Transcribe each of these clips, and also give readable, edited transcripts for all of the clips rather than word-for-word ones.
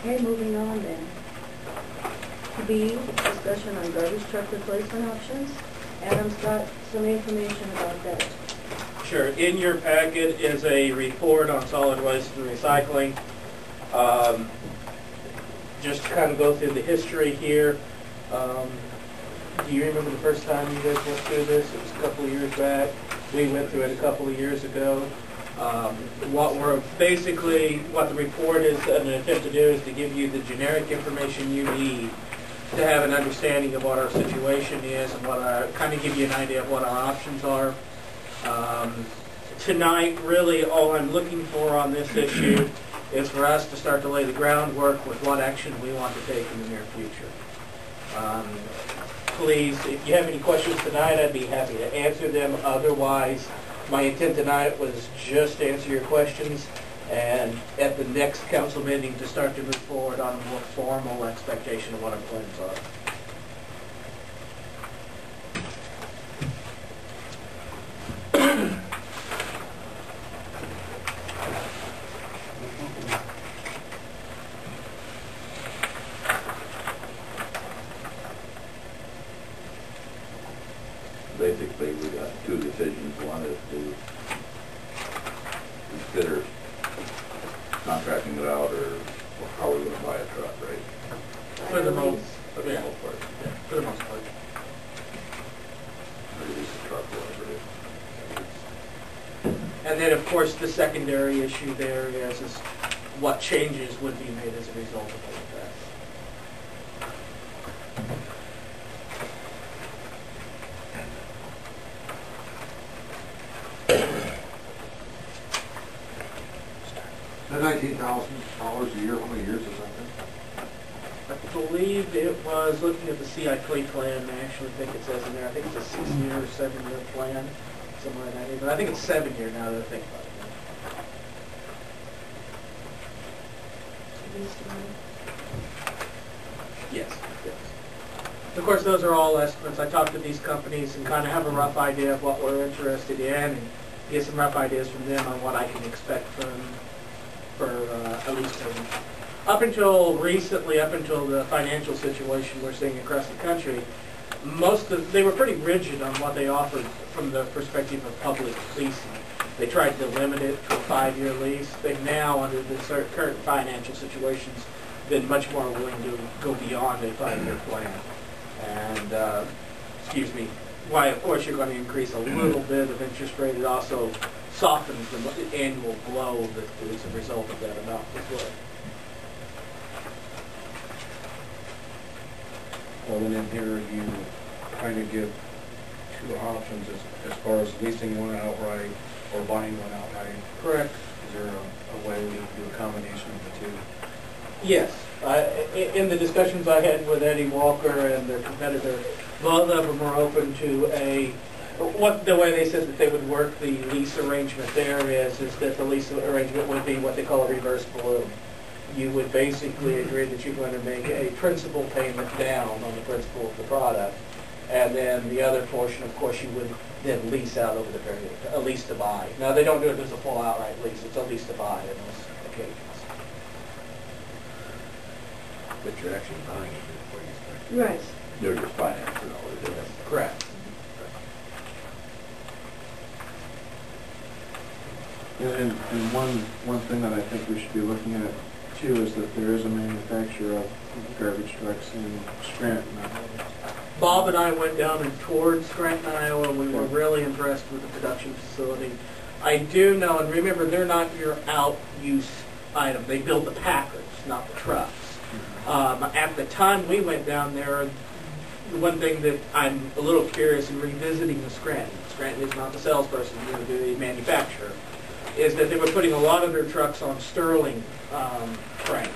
Okay, moving on then. B, discussion on garbage truck replacement options. Adam's got some information about that. Sure. In your packet is a report on solid waste and recycling. Just to kind of go through the history here. Do you remember the first time you guys went through this? It was a couple of years back. We went through it a couple of years ago. What the report is an attempt to do is to give you the generic information you need to have an understanding of what our situation is and kind of give you an idea of what our options are. Tonight, really, all I'm looking for on this issue is for us to start to lay the groundwork with what action we want to take in the near future. Please, if you have any questions tonight, I'd be happy to answer them. Otherwise, my intent tonight was just to answer your questions and at the next council meeting to start to move forward on a more formal expectation of what our plans are. Basically, we got two decisions. One is to consider contracting it out, or how are we going to buy a truck, right? For the most part. Yeah, for the most part. Or lease a truck, whatever it is. And then, of course, the secondary issue there is what changes would be made as a result of all of that. $19,000 a year, how many years is that? I believe it was, looking at the CIP plan, I actually think it says in there, I think it's a 6-year or 7-year plan, somewhere in that area. But I think it's 7-year now that I think about it. Yes, yes. Of course, those are all estimates. I talked to these companies and kind of have a rough idea of what we're interested in and get some rough ideas from them on what I can expect for at least up until recently, up until the financial situation we're seeing across the country, they were pretty rigid on what they offered from the perspective of public leasing. They tried to limit it to a 5-year lease. They've now, under the current financial situations, been much more willing to go beyond a 5-year plan. And, why, of course, you're going to increase a little bit of interest rate. It also softens the annual blow that is a result of that amount as well. Well, and in here you kind of give two options as far as leasing one outright or buying one outright. Correct. Is there a way we can do a combination of the two? Yes. In the discussions I had with Eddie Walker and their competitor, both of them were open to the way they said that they would work the lease arrangement there is that the lease arrangement would be what they call a reverse balloon. You would basically agree that you're going to make a principal payment down on the principal of the product, and then the other portion, of course, you would then lease out over the period, a lease to buy. Now, they don't do it as a full outright lease. It's a lease to buy in those occasions. But you're actually buying it before you start. Right. They're just financing all of it. Correct. And one thing that I think we should be looking at too is that there is a manufacturer of garbage trucks in Scranton. Bob and I went down and toured Scranton, Iowa. We were really impressed with the production facility. I do know, and remember, they're not your out-use item. They build the Packards, not the trucks. At the time we went down there, the one thing that I'm a little curious in revisiting the Scranton is not the salesperson, you're the manufacturer, is that they were putting a lot of their trucks on Sterling frames.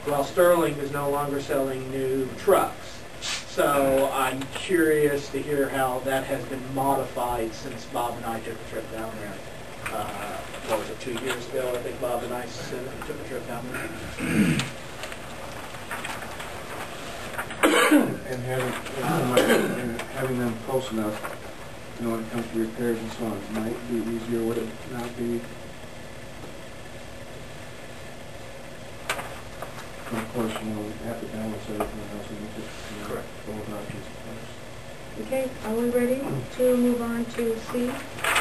Well, Sterling is no longer selling new trucks. So I'm curious to hear how that has been modified since Bob and I took a trip down there. What was it, 2 years ago? I think Bob and I took a trip down there. And having them close enough, when it comes to repairs and so on, it might be easier, would it not be? But of course, you know, we have to balance everything else and just, you know, Correct. both options, of course. Okay, are we ready to move on to C?